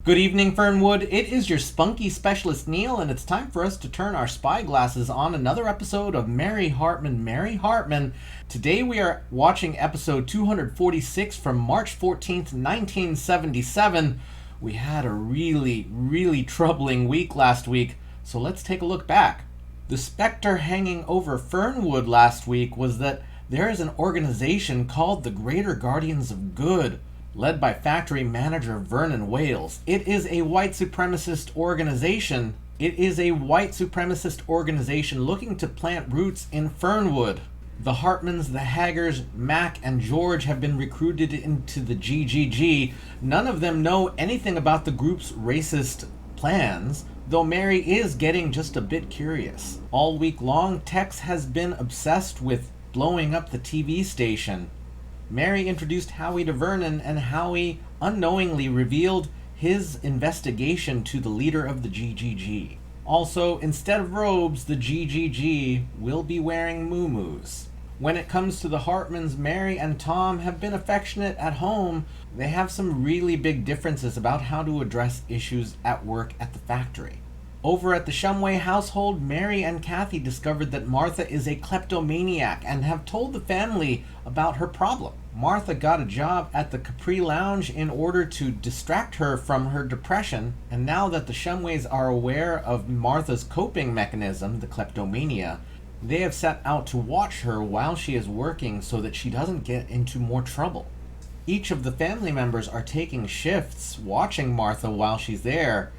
Good evening, Fernwood. It is your spunky specialist, Neil, and it's time for us to turn our spy glasses on another episode of Mary Hartman. Today we are watching episode 246 from March 14th, 1977. We had a really troubling week last week, so let's take a look back. The specter hanging over Fernwood last week was that there is an organization called the Greater Guardians of Good, led by factory manager Vernon Wales. It is a white supremacist organization. Looking to plant roots in Fernwood. The Hartmans, the Haggers, Mac, and George have been recruited into the GGG. None of them know anything about the group's racist plans, though Mary is getting just a bit curious. All week long, Tex has been obsessed with blowing up the TV station. Mary introduced Howie to Vernon, and Howie unknowingly revealed his investigation to the leader of the GGG. Also, instead of robes, the GGG will be wearing muumuus. When it comes to the Hartmans, Mary and Tom have been affectionate at home. They have some really big differences about how to address issues at work at the factory. Over at the Shumway household, Mary and Kathy discovered that Martha is a kleptomaniac and have told the family about her problem. Martha got a job at the Capri Lounge in order to distract her from her depression, and now that the Shumways are aware of Martha's coping mechanism, the kleptomania, they have set out to watch her while she is working so that she doesn't get into more trouble. Each of the family members are taking shifts watching Martha while she's there,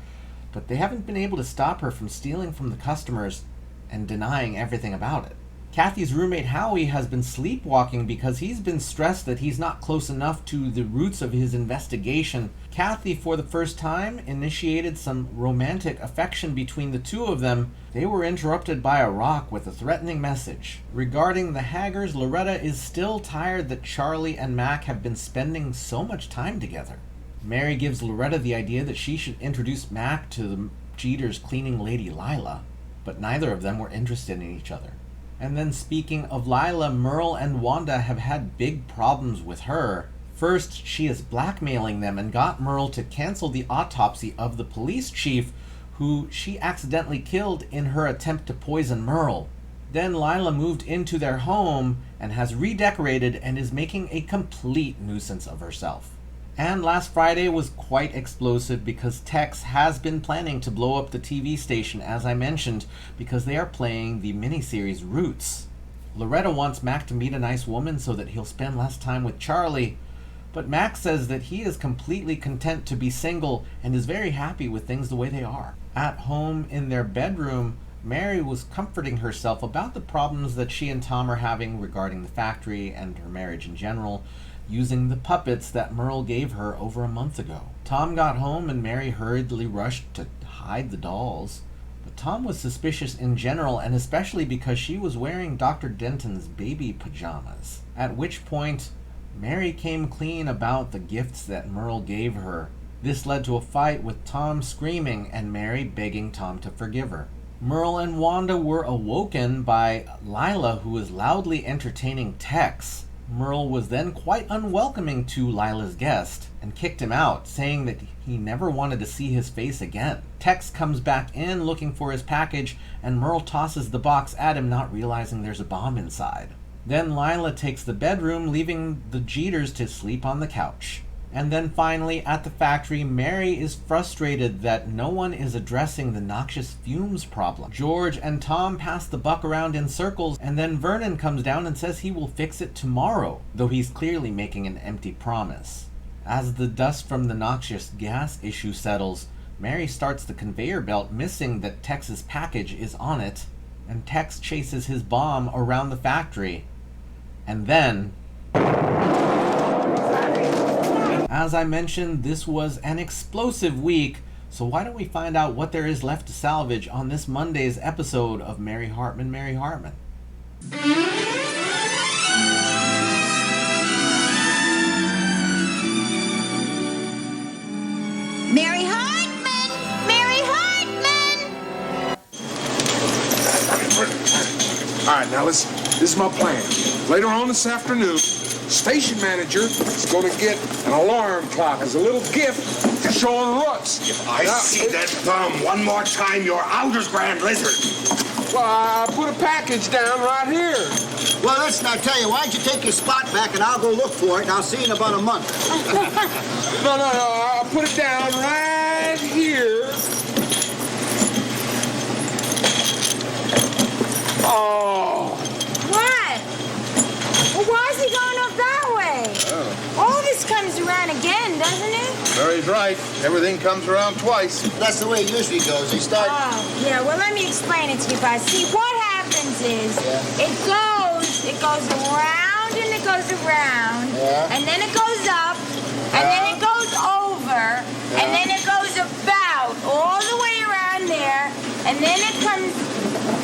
but they haven't been able to stop her from stealing from the customers and denying everything about it. Kathy's roommate Howie has been sleepwalking because he's been stressed that he's not close enough to the roots of his investigation. Kathy, for the first time, initiated some romantic affection between the two of them. They were interrupted by a rock with a threatening message. Regarding the Haggers, Loretta is still tired that Charlie and Mac have been spending so much time together. Mary gives Loretta the idea that she should introduce Mac to the Jeter's cleaning lady Lila, but neither of them were interested in each other. And then, speaking of Lila, Merle and Wanda have had big problems with her. First, she is blackmailing them and got Merle to cancel the autopsy of the police chief who she accidentally killed in her attempt to poison Merle. Then Lila moved into their home and has redecorated and is making a complete nuisance of herself. And last Friday was quite explosive because Tex has been planning to blow up the TV station, as I mentioned, because they are playing the miniseries Roots. Loretta wants Mac to meet a nice woman so that he'll spend less time with Charlie, but Mac says that he is completely content to be single and is very happy with things the way they are. At home in their bedroom, Mary was comforting herself about the problems that she and Tom are having regarding the factory and her marriage in general, using the puppets that Merle gave her over a month ago. Tom got home and Mary hurriedly rushed to hide the dolls. But Tom was suspicious in general, and especially because she was wearing Dr. Denton's baby pajamas. At which point, Mary came clean about the gifts that Merle gave her. This led to a fight with Tom screaming and Mary begging Tom to forgive her. Merle and Wanda were awoken by Lila, who was loudly entertaining Tex. Merle was then quite unwelcoming to Lila's guest and kicked him out, saying that he never wanted to see his face again. Tex comes back in looking for his package, and Merle tosses the box at him, not realizing there's a bomb inside. Then Lila takes the bedroom, leaving the Jeters to sleep on the couch. And then finally, at the factory, Mary is frustrated that no one is addressing the noxious fumes problem. George and Tom pass the buck around in circles, and then Vernon comes down and says he will fix it tomorrow, though he's clearly making an empty promise. As the dust from the noxious gas issue settles, Mary starts the conveyor belt, missing that Tex's package is on it, and Tex chases his bomb around the factory. And then, as I mentioned, this was an explosive week, so why don't we find out what there is left to salvage on this Monday's episode of Mary Hartman. Mary Hartman, Mary Hartman! All right, now listen. This is my plan. Later on this afternoon, station manager is going to get an alarm clock as a little gift to show showing roots. If I see that thumb one more time, you're out as Grand Lizard. Well, I put a package down right here. Well, listen, I tell you, why don't you take your spot back and I'll go look for it, and I'll see you in about a month. No, I'll put it down right here. Oh. What? Well, why is he going off that way? All this comes around again, doesn't it? Mary's right. Everything comes around twice. That's the way it usually goes. They start... Oh, yeah, well, let me explain it to you guys. See, what happens is it goes around and it goes around, and then it goes up, and then it goes over, and then it goes about all the way around there, and then it comes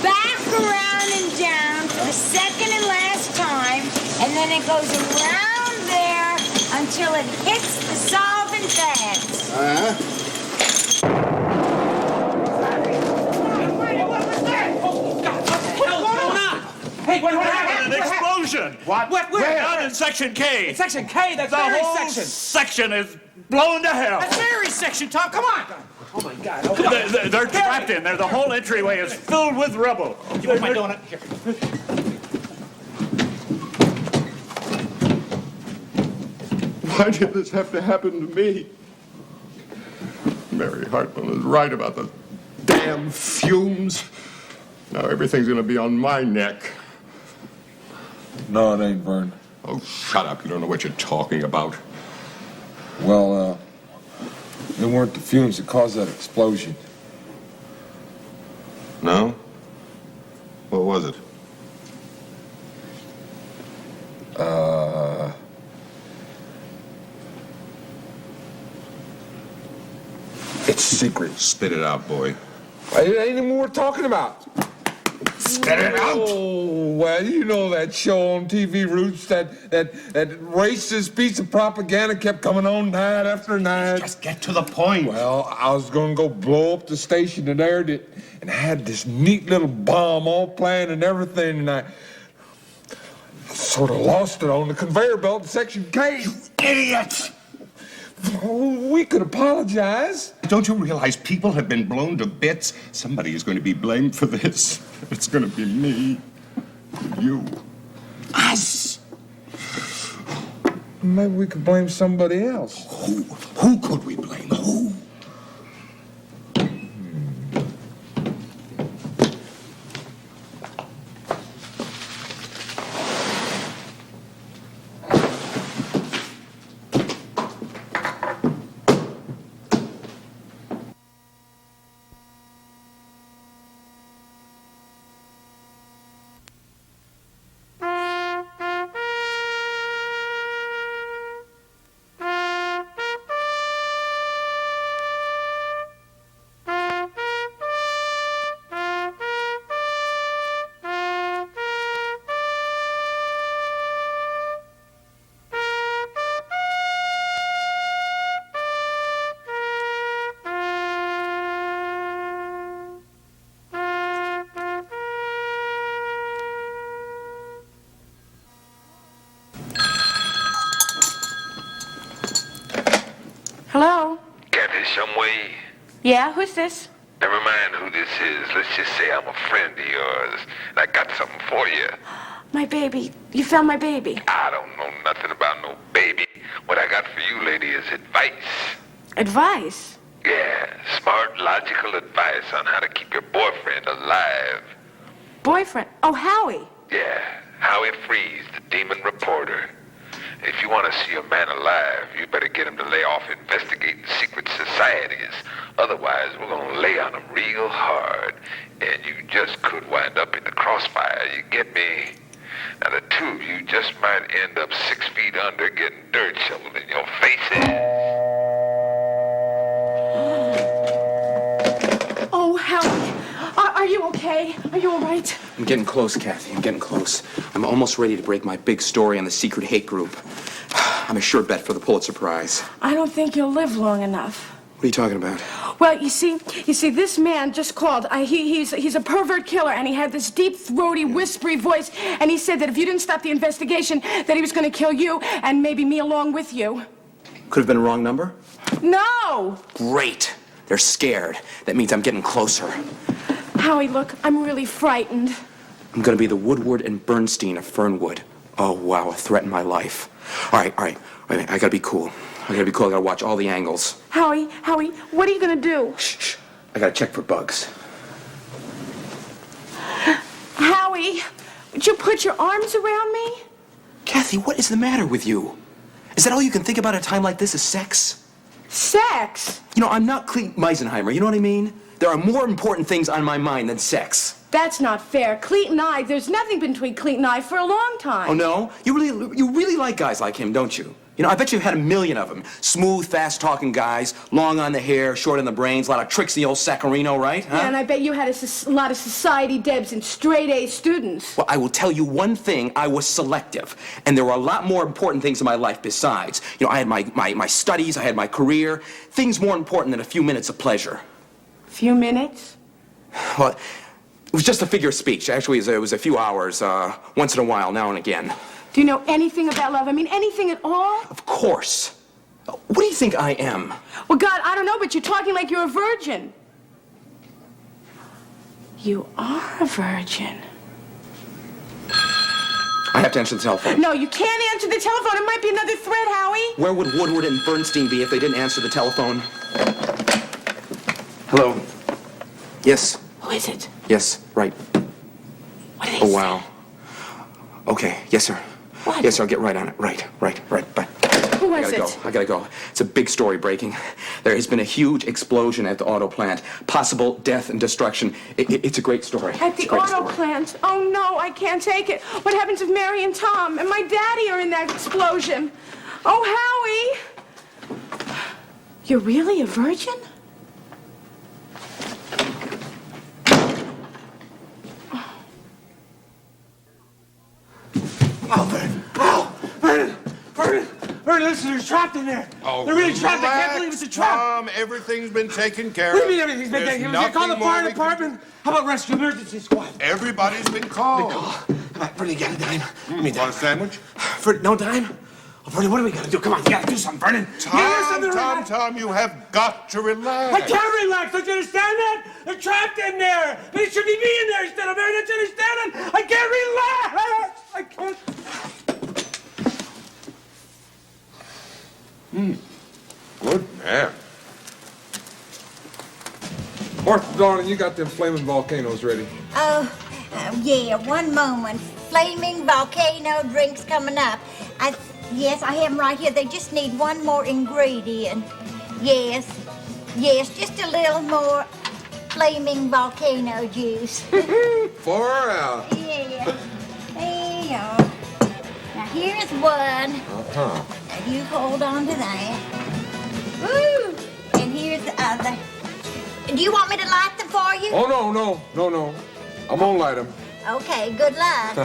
back around and down for the second and last time, and then it goes around there until it hits the solvent bags. Hey, what happened? An explosion! What? Where? Down in Section K. In Section K? That's The Mary's whole section. section is blown to hell. That's Mary's section, Tom. Come on. Oh, my God. They're trapped in there. The whole entryway is filled with rubble. You want my donut? Here. Why did this have to happen to me? Mary Hartman was right about the damn fumes. Now everything's gonna be on my neck. No, it ain't, Vern. Oh, shut up. You don't know what you're talking about. Well, it weren't the fumes that caused that explosion. No? What was it? It's secret. Spit it out, boy. It ain't even worth talking about. Spit it out. Oh, well, you know that show on TV, Roots, that racist piece of propaganda kept coming on night after night. Just get to the point. Well, I was gonna go blow up the station that aired it, and I had this neat little bomb all planned and everything, and I sort of lost it on the conveyor belt in Section K. Idiots! Oh, we could apologize. Don't you realize people have been blown to bits? Somebody is going to be blamed for this. It's going to be me. You. Us. Maybe we could blame somebody else. Who could we blame? Who? Hello? Got this some way? Yeah, who's this? Never mind who this is. Let's just say I'm a friend of yours. And I got something for you. My baby. You found my baby. I don't know nothing about no baby. What I got for you, lady, is advice. Advice? Yeah, smart, logical advice on how to keep your boyfriend alive. Boyfriend? Oh, Howie. Yeah, Howie Freeze, the demon reporter. If you want to see a man alive, you better get him to lay off investigating secret societies. Otherwise, we're going to lay on him real hard. And you just could wind up in the crossfire, you get me? Now, the two of you just might end up 6 feet under getting dirt shoveled in your faces. Oh, Howie. Are you okay? Are you all right? I'm getting close, Kathy. I'm getting close. I'm almost ready to break my big story on the secret hate group. I'm a sure bet for the Pulitzer Prize. I don't think you'll live long enough. What are you talking about? Well, you see, this man just called. He's a pervert killer, and he had this deep, throaty, whispery voice, and he said that if you didn't stop the investigation, that he was going to kill you, and maybe me along with you. Could have been a wrong number. No! Great. They're scared. That means I'm getting closer. Howie, look, I'm really frightened. I'm gonna be the Woodward and Bernstein of Fernwood. Oh, wow, a threat in my life. All right. I gotta be cool. I gotta watch all the angles. Howie, what are you gonna do? Shh. I gotta check for bugs. Howie, would you put your arms around me? Kathy, what is the matter with you? Is that all you can think about at a time like this is sex? Sex? You know, I'm not Clete Meisenheimer, you know what I mean? There are more important things on my mind than sex. That's not fair. Clete and I, there's nothing between Clete and I for a long time. Oh, no? You really like guys like him, don't you? You know, I bet you've had a million of them. Smooth, fast-talking guys, long on the hair, short on the brains, a lot of tricks in the old Saccharino, right? Huh? Yeah, and I bet you had a lot of society debs and straight-A students. Well, I will tell you one thing, I was selective. And there were a lot more important things in my life besides. You know, I had my studies, I had my career, things more important than a few minutes of pleasure. Few minutes? Well, it was just a figure of speech. Actually, it was a few hours, once in a while, now and again. Do you know anything about love? I mean, anything at all? Of course. What do you think I am? Well, God, I don't know, but you're talking like you're a virgin. You are a virgin. I have to answer the telephone. No, you can't answer the telephone. It might be another threat, Howie. Where would Woodward and Bernstein be if they didn't answer the telephone? Hello? Yes? Who is it? Yes, right. What did they Oh, say? wow. Okay, yes, sir. What? Yes, sir, I'll get right on it. Right. Bye. Who was it? I gotta go. It's a big story breaking. There has been a huge explosion at the auto plant. Possible death and destruction. It's a great story. At the auto plant? Oh, no, I can't take it. What happens if Mary and Tom and my daddy are in that explosion? Oh, Howie! You're really a virgin? Vernon, listen, they're trapped in there. Oh, they're really trapped. I relax, can't believe it's a trap. Tom, everything's been taken care of. What do you mean everything's been taken care of? Call the fire department. How about rescue emergency squad? Everybody's been called. Come on, Vernon, you got a dime. Want a sandwich? No dime? Oh, Vernon, what are we gonna do? Come on, you gotta do something, Vernon. Tom, you have got to relax. I can't relax. Don't you understand that? They're trapped in there. But it should be me in there instead of Vernon. Don't you understand it? I can't relax. I can't. Good man. Martha, darling, you got them flaming volcanoes ready. Oh, yeah, one moment. Flaming volcano drinks coming up. Yes, I have them right here. They just need one more ingredient. Yes, just a little more flaming volcano juice. Far out. Yeah, there you are. Now here's one. Uh-huh. Now you hold on to that. Woo! And here's the other. Do you want me to light them for you? Oh, no. I'm gonna light them. Okay, good luck.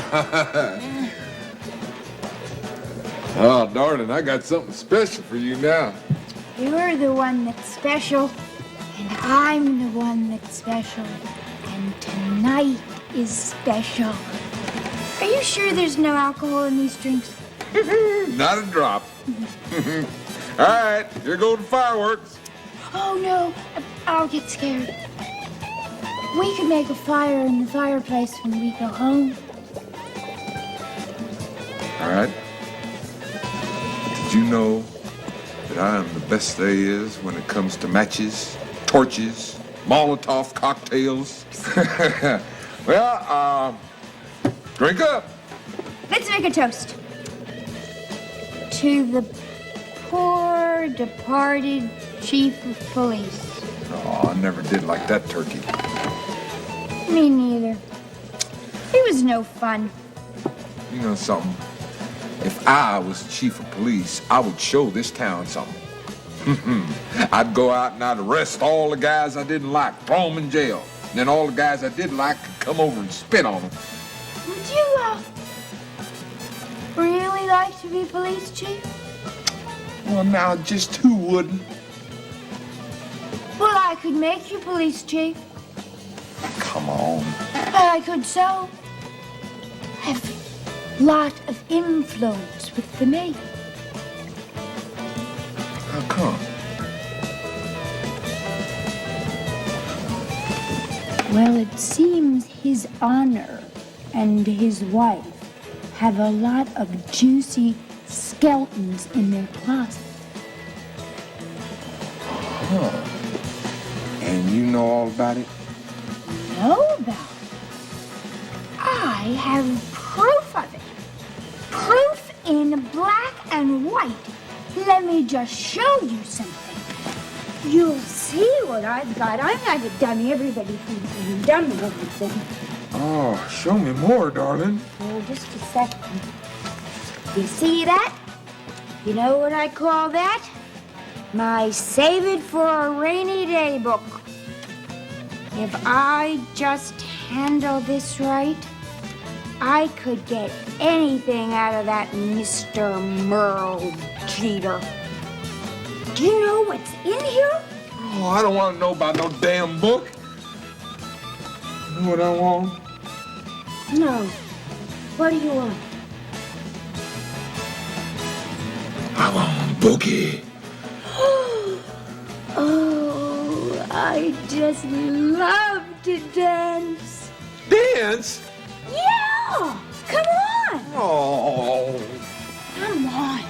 Oh, darling, I got something special for you now. You're the one that's special, and I'm the one that's special. And tonight is special. Are you sure there's no alcohol in these drinks? Not a drop. All right, here go the fireworks. Oh, no. I'll get scared. We could make a fire in the fireplace when we go home. All right. Did you know that I am the best there is when it comes to matches, torches, Molotov cocktails? Well, drink up. Let's make a toast. To the poor departed chief of police. Oh, I never did like that turkey. Me neither. It was no fun. You know something? If I was chief of police, I would show this town something. I'd go out and I'd arrest all the guys I didn't like, throw them in jail. And then all the guys I did like could come over and spit on them. Would you, really like to be police chief? Well, now, just who wouldn't? Well, I could make you police chief. Come on. I could so have lot of influence with the maid. How come? Well, it seems His Honor and his wife have a lot of juicy skeletons in their closet. Huh. And you know all about it? Know about it? I have proof of it. Proof in black and white. Let me just show you something. You'll see what I've got. I'm not a dummy. Everybody thinks I'm a dummy of everything. Oh, show me more, darling. Oh, just a second. You see that? You know what I call that? My save it for a rainy day book. If I just handle this right, I could get anything out of that Mr. Merle cheater. Do you know what's in here? Oh, I don't want to know about no damn book. You know what I want? No. What do you want? I want Boogie. Oh, I just love to dance. Dance? Yeah! Come on! Oh. Come on.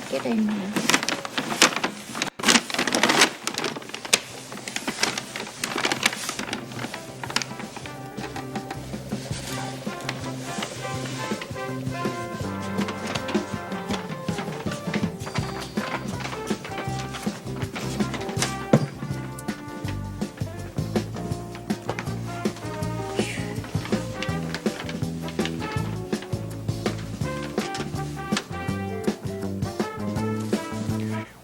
Get in there.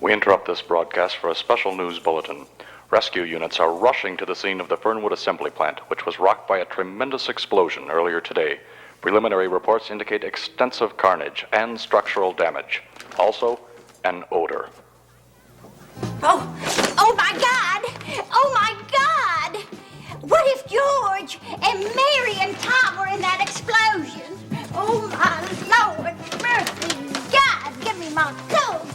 We interrupt this broadcast for a special news bulletin. Rescue units are rushing to the scene of the Fernwood assembly plant, which was rocked by a tremendous explosion earlier today. Preliminary reports indicate extensive carnage and structural damage. Also, an odor. Oh my God! Oh my God! What if George and Mary and Tom were in that explosion? Oh my Lord, mercy, God, give me my coat!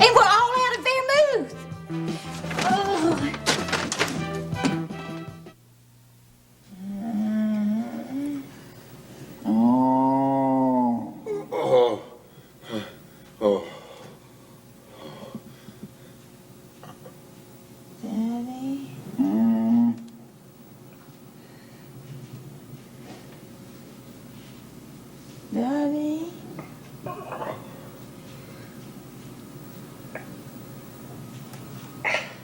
And we're all out of vermouth. Oh. Daddy?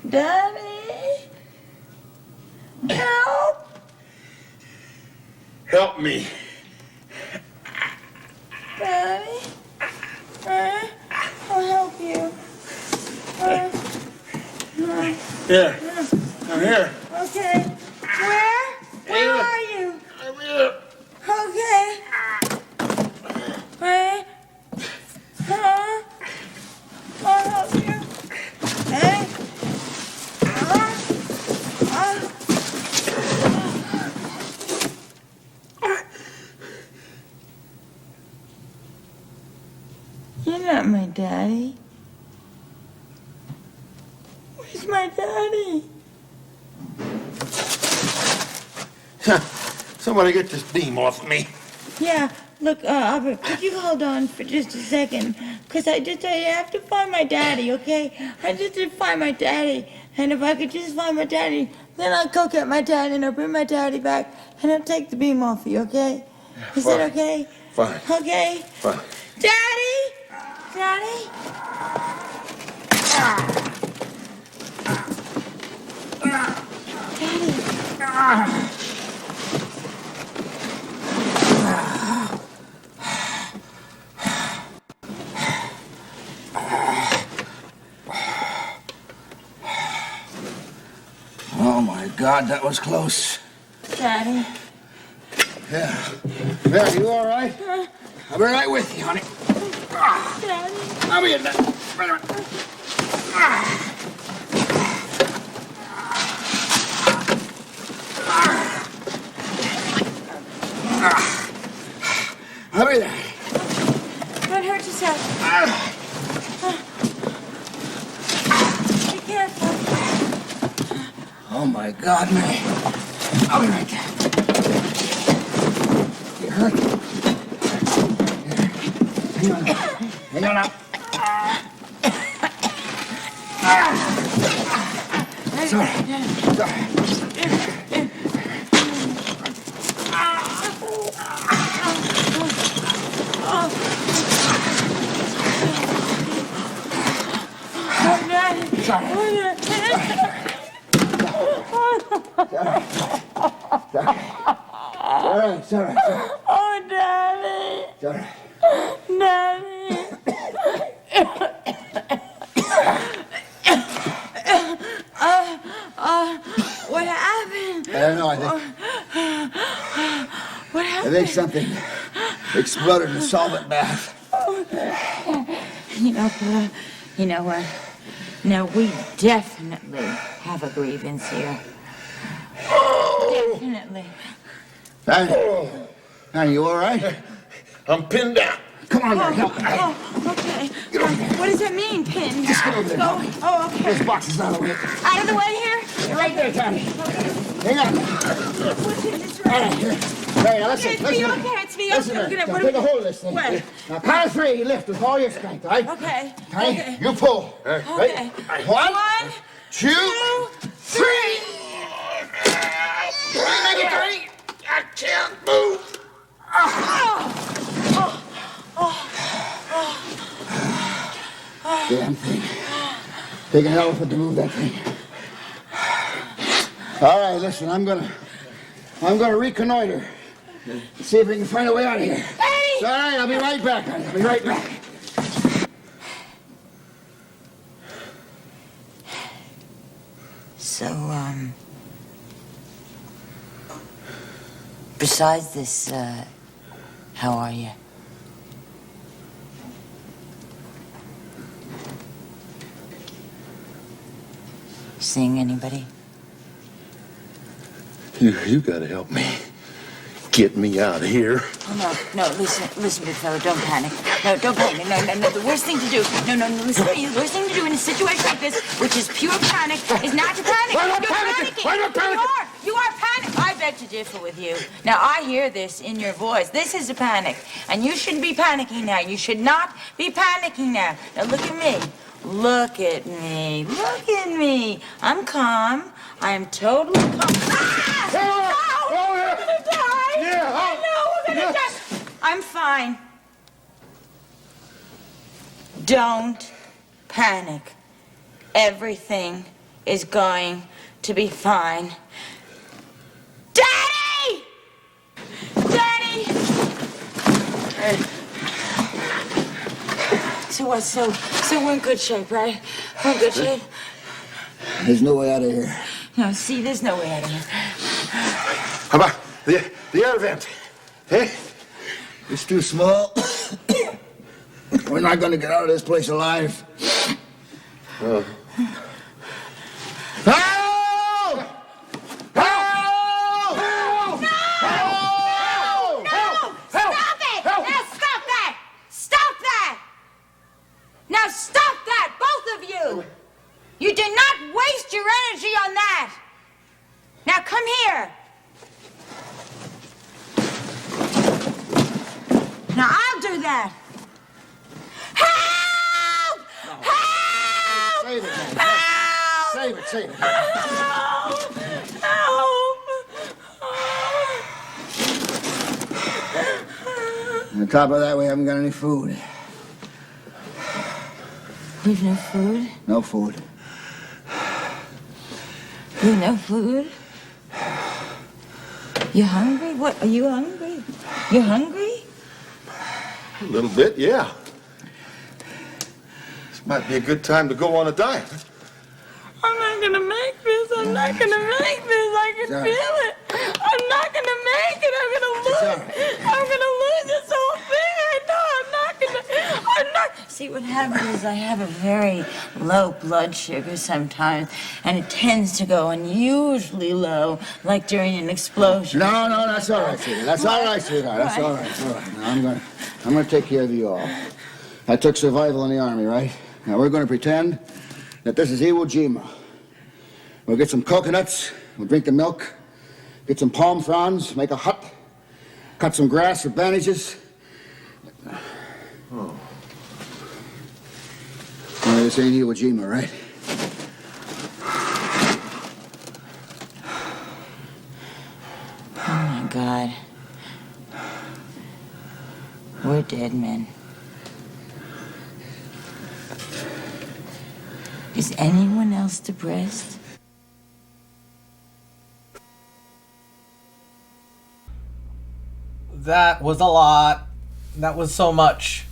Daddy? Help! Help me. Daddy? I'll help you. Here. I'm here. Okay. Where are you? I'm here. Okay. Hey. Huh? I'll help you. Hey. You're not my daddy. Where's my daddy? Somebody get this beam off me. Yeah, look, Albert, could you hold on for just a second? Because I have to find my daddy, okay? I just have to find my daddy. And if I could just find my daddy, then I'll go get my daddy and I'll bring my daddy back and I'll take the beam off you, okay? Is Fine. that okay? Fine. Okay? Fine. Daddy? Daddy? Daddy. Oh my God, that was close. Daddy. Yeah. There, you all right? I'll be right with you, honey. Daddy. I'll be in there. Wait a minute. I'll be there. Don't hurt yourself. Be careful. Oh, my God, Mary. I'll be right there. You hurt? Hang on. Hang on up. Sorry. Sorry. Sorry. Oh, Daddy. Sorry. Daddy. What happened? I don't know, I think. What I happened? think something exploded in the solvent bath. You know what? Now, we definitely have a grievance here. Definitely. Are you all right? I'm pinned down. Come on, there, help me. Oh, okay. Get over there. What does that mean, pin? Just get over there. Oh, okay. This box is out of the way. Out of the way here? You're right there, Tommy. Hang on. What's in this All room? right, here. Right, now listen. Okay, Listen. it's me. Listen, Okay, now what take do a we- hold of this thing. What? Now, count of 3, lift with all your strength, all right? Okay. Okay? You pull. Okay. Right? 1, 2, 3. Make it 3. I can't move. Damn thing. Take an elephant to move that thing. All right, listen, I'm gonna reconnoiter. See if we can find a way out of here. It's all right, I'll be right back, honey. I'll be right back. So, besides this, how are you? Seeing anybody? You gotta help me. Get me out of here. Oh, no, listen, big fella, don't panic. No, don't panic. No, the worst thing to do, listen to me. The worst thing to do in a situation like this, which is pure panic, is not to panic. Why not You're panicking? panicking. Why not panicking? You are panic. I beg to differ with you. Now, I hear this in your voice. This is a panic, and you shouldn't be panicking now. You should not be panicking now. Now, look at me. Look at me. Look at me. I'm calm. I am totally calm. Ah! No! We're gonna die! Yeah, I know, we're gonna die! I'm fine. Don't panic. Everything is going to be fine. Daddy! Daddy! So what? So we're in good shape, right? We're in good shape? There's no way out of here. No, see, there's no way out of here. How about the air vent? Hey? It's too small. We're not going to get out of this place alive. Help! Help! Help! No! Stop it! Now stop that! Stop that! Now stop that, both of you! You do not waste your energy on that! Now come here! Now I'll do that! Help! Help! Save it, man. Help! Save it. Help! On top of that, we haven't got any food. We've no food? No food. We've no food? You hungry? What? Are you hungry? You hungry? A little bit, yeah. This might be a good time to go on a diet. I'm not gonna make this. I'm not gonna make this. I can feel it. I I'm not gonna make it. I'm gonna lose. I'm gonna lose this whole thing. I know. I'm not. See, what happens is I have a very low blood sugar sometimes, and it tends to go unusually low, like during an explosion. No, that's all right, sweetheart. That's all right, sweetheart. That's all right. All right. Now, I'm gonna take care of you all. I took survival in the Army, right? Now we're gonna pretend that this is Iwo Jima. We'll get some coconuts, we'll drink the milk, get some palm fronds, make a hut, cut some grass for bandages. Oh. Well, this ain't Iwo Jima, right? Oh, my God. We're dead men. Is anyone else depressed? That was a lot. That was so much.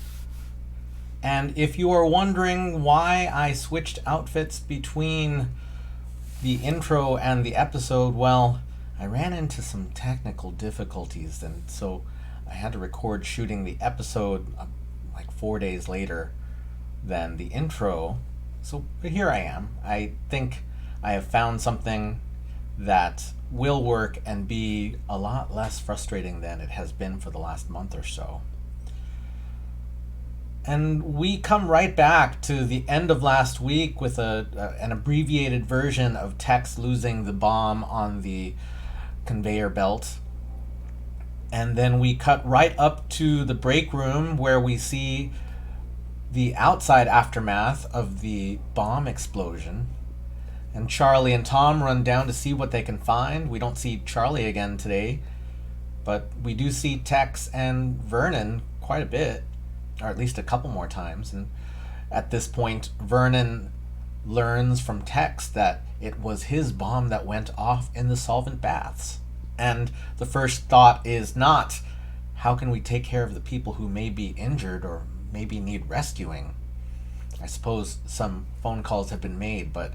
And if you are wondering why I switched outfits between the intro and the episode, well, I ran into some technical difficulties, and so I had to record shooting the episode like 4 days later than the intro. So here I am. I think I have found something that will work and be a lot less frustrating than it has been for the last month or so. And we come right back to the end of last week with an abbreviated version of Tex losing the bomb on the conveyor belt. And then we cut right up to the break room where we see the outside aftermath of the bomb explosion. And Charlie and Tom run down to see what they can find. We don't see Charlie again today, but we do see Tex and Vernon quite a bit, or at least a couple more times. And at this point, Vernon learns from Tex that it was his bomb that went off in the solvent baths. And the first thought is not, how can we take care of the people who may be injured or maybe need rescuing? I suppose some phone calls have been made, but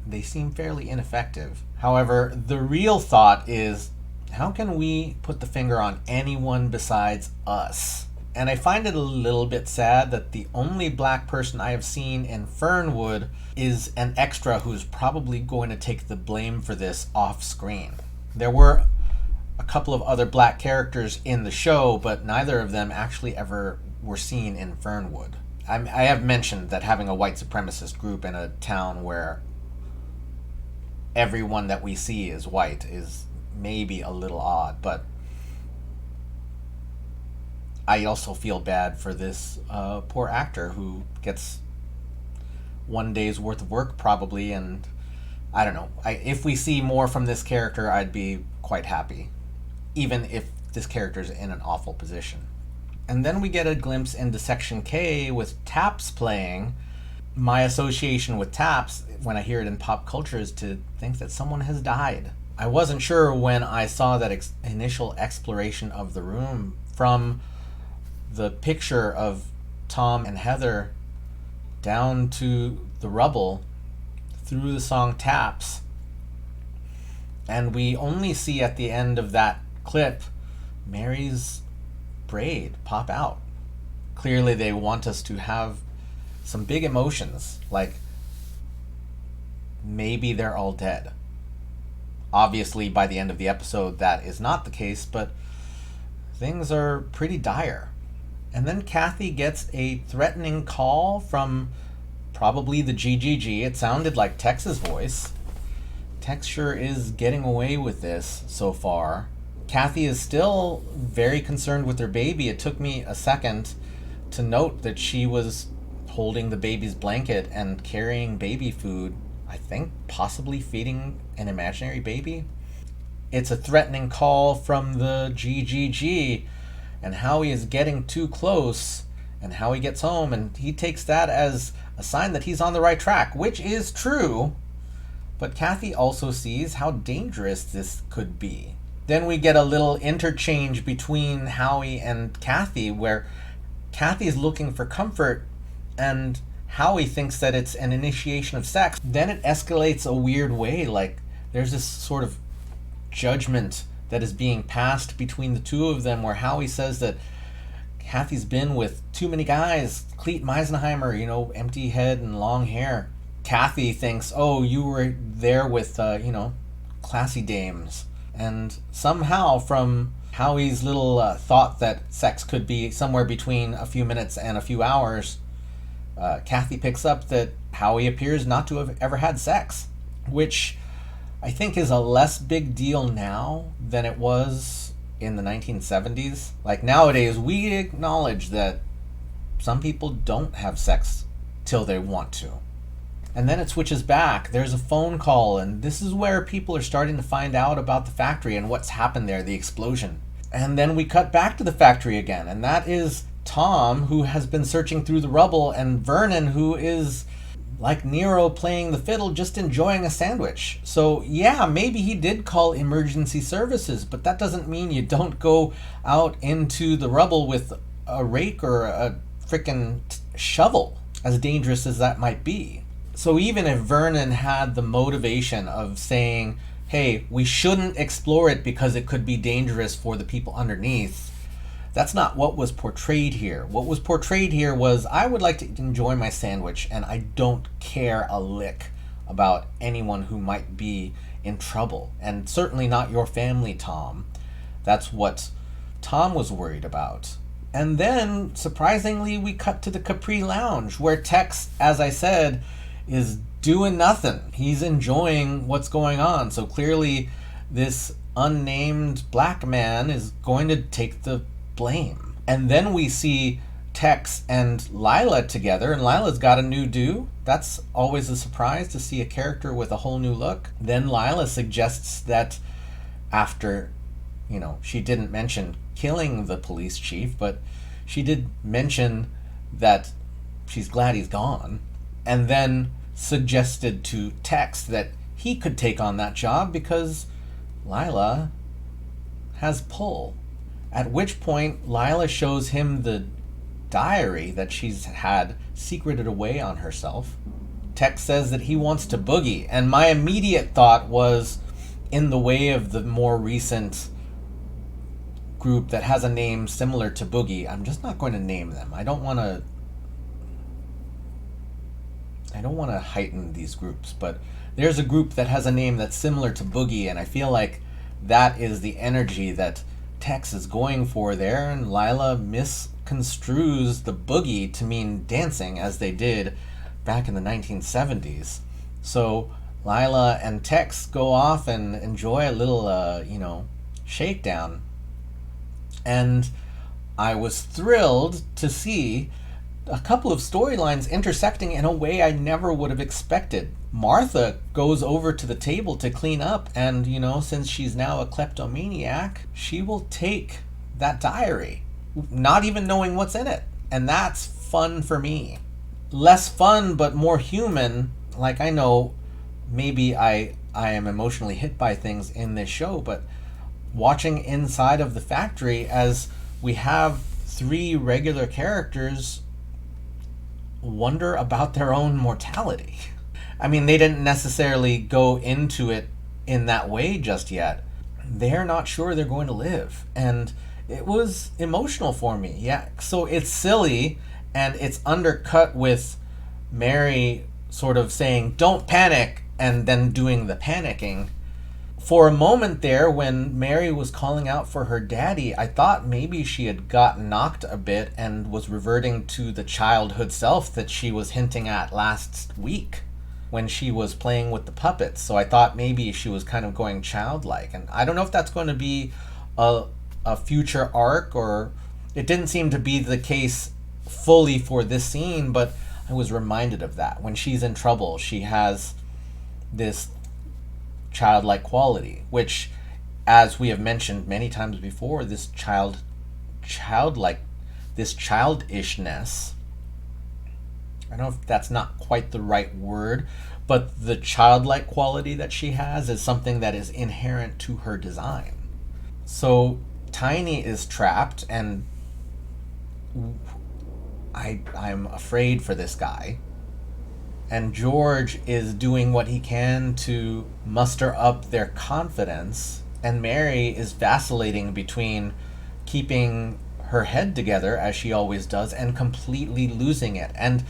they seem fairly ineffective. However, the real thought is, how can we put the finger on anyone besides us? And I find it a little bit sad that the only black person I have seen in Fernwood is an extra who's probably going to take the blame for this off screen. There were a couple of other black characters in the show, but neither of them actually ever were seen in Fernwood. I have mentioned that having a white supremacist group in a town where everyone that we see is white is maybe a little odd, but I also feel bad for this poor actor who gets 1 day's worth of work probably, and I don't know. If we see more from this character, I'd be quite happy, even if this character's in an awful position. And then we get a glimpse into Section K with Taps playing. My association with Taps, when I hear it in pop culture, is to think that someone has died. I wasn't sure when I saw that initial exploration of the room from the picture of Tom and Heather down to the rubble through the song Taps. And we only see at the end of that clip Mary's braid pop out. Clearly they want us to have some big emotions, like maybe they're all dead. Obviously by the end of the episode that is not the case, but things are pretty dire. And then Kathy gets a threatening call from probably the GGG. It sounded like Tex's voice. Tex sure is getting away with this so far. Kathy is still very concerned with her baby. It took me a second to note that she was holding the baby's blanket and carrying baby food. I think possibly feeding an imaginary baby. It's a threatening call from the GGG, and Howie is getting too close, and Howie gets home, and he takes that as a sign that he's on the right track, which is true. But Kathy also sees how dangerous this could be. Then we get a little interchange between Howie and Kathy, where Kathy's looking for comfort, and Howie thinks that it's an initiation of sex. Then it escalates a weird way, like there's this sort of judgment that is being passed between the two of them, where Howie says that Kathy's been with too many guys. Clete Meisenheimer, you know, empty head and long hair. Kathy thinks, oh, you were there with, you know, classy dames. And somehow from Howie's little thought that sex could be somewhere between a few minutes and a few hours, Kathy picks up that Howie appears not to have ever had sex, which I think is a less big deal now than it was in the 1970s. Like nowadays, we acknowledge that some people don't have sex till they want to. And then it switches back. There's a phone call, and this is where people are starting to find out about the factory and what's happened there, the explosion. And then we cut back to the factory again, and that is Tom, who has been searching through the rubble, and Vernon, who is like Nero playing the fiddle, just enjoying a sandwich. So yeah, maybe he did call emergency services, but that doesn't mean you don't go out into the rubble with a rake or a frickin' shovel, as dangerous as that might be. So even if Vernon had the motivation of saying, hey, we shouldn't explore it because it could be dangerous for the people underneath, that's not what was portrayed here. What was portrayed here was, I would like to enjoy my sandwich, and I don't care a lick about anyone who might be in trouble. And certainly not your family, Tom. That's what Tom was worried about. And then, surprisingly, we cut to the Capri Lounge, where Tex, as I said, is doing nothing. He's enjoying what's going on. So clearly, this unnamed black man is going to take the blame. And then we see Tex and Lila together, and Lila's got a new do. That's always a surprise to see a character with a whole new look. Then Lila suggests that after, you know, she didn't mention killing the police chief, but she did mention that she's glad he's gone, and then suggested to Tex that he could take on that job because Lila has pull. At which point, Lila shows him the diary that she's had secreted away on herself. Tex says that he wants to boogie, and my immediate thought was, in the way of the more recent group that has a name similar to Boogie, I'm just not going to name them. I don't want to heighten these groups, but there's a group that has a name that's similar to Boogie, and I feel like that is the energy that Tex is going for there, and Lila misconstrues the boogie to mean dancing, as they did back in the 1970s. So Lila and Tex go off and enjoy a little, shakedown. And I was thrilled to see a couple of storylines intersecting in a way I never would have expected. Martha goes over to the table to clean up, and, you know, since she's now a kleptomaniac, she will take that diary, not even knowing what's in it. And that's fun for me. Less fun, but more human. Like, I know maybe I am emotionally hit by things in this show, but watching inside of the factory as we have three regular characters wonder about their own mortality. I mean, they didn't necessarily go into it in that way just yet. They're not sure they're going to live. And it was emotional for me. Yeah, so it's silly, and it's undercut with Mary sort of saying, don't panic, and then doing the panicking. For a moment there, when Mary was calling out for her daddy, I thought maybe she had gotten knocked a bit and was reverting to the childhood self that she was hinting at last week when she was playing with the puppets. So I thought maybe she was kind of going childlike. And I don't know if that's going to be a future arc, or it didn't seem to be the case fully for this scene, but I was reminded of that. When she's in trouble, she has this childlike quality, which, as we have mentioned many times before, this childishness, I don't know if that's not quite the right word, but the childlike quality that she has is something that is inherent to her design. So Tiny is trapped, and I'm afraid for this guy. And George is doing what he can to muster up their confidence. And Mary is vacillating between keeping her head together, as she always does, and completely losing it. And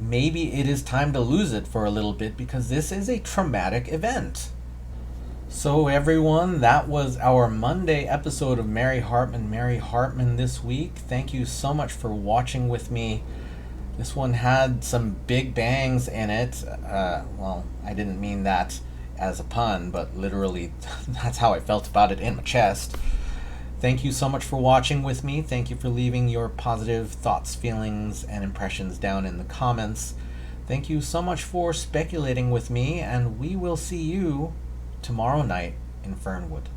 maybe it is time to lose it for a little bit, because this is a traumatic event. So everyone, that was our Monday episode of Mary Hartman this week. Thank you so much for watching with me. This one had some big bangs in it. Well, I didn't mean that as a pun, but literally that's how I felt about it in my chest. Thank you so much for watching with me. Thank you for leaving your positive thoughts, feelings, and impressions down in the comments. Thank you so much for speculating with me, and we will see you tomorrow night in Fernwood.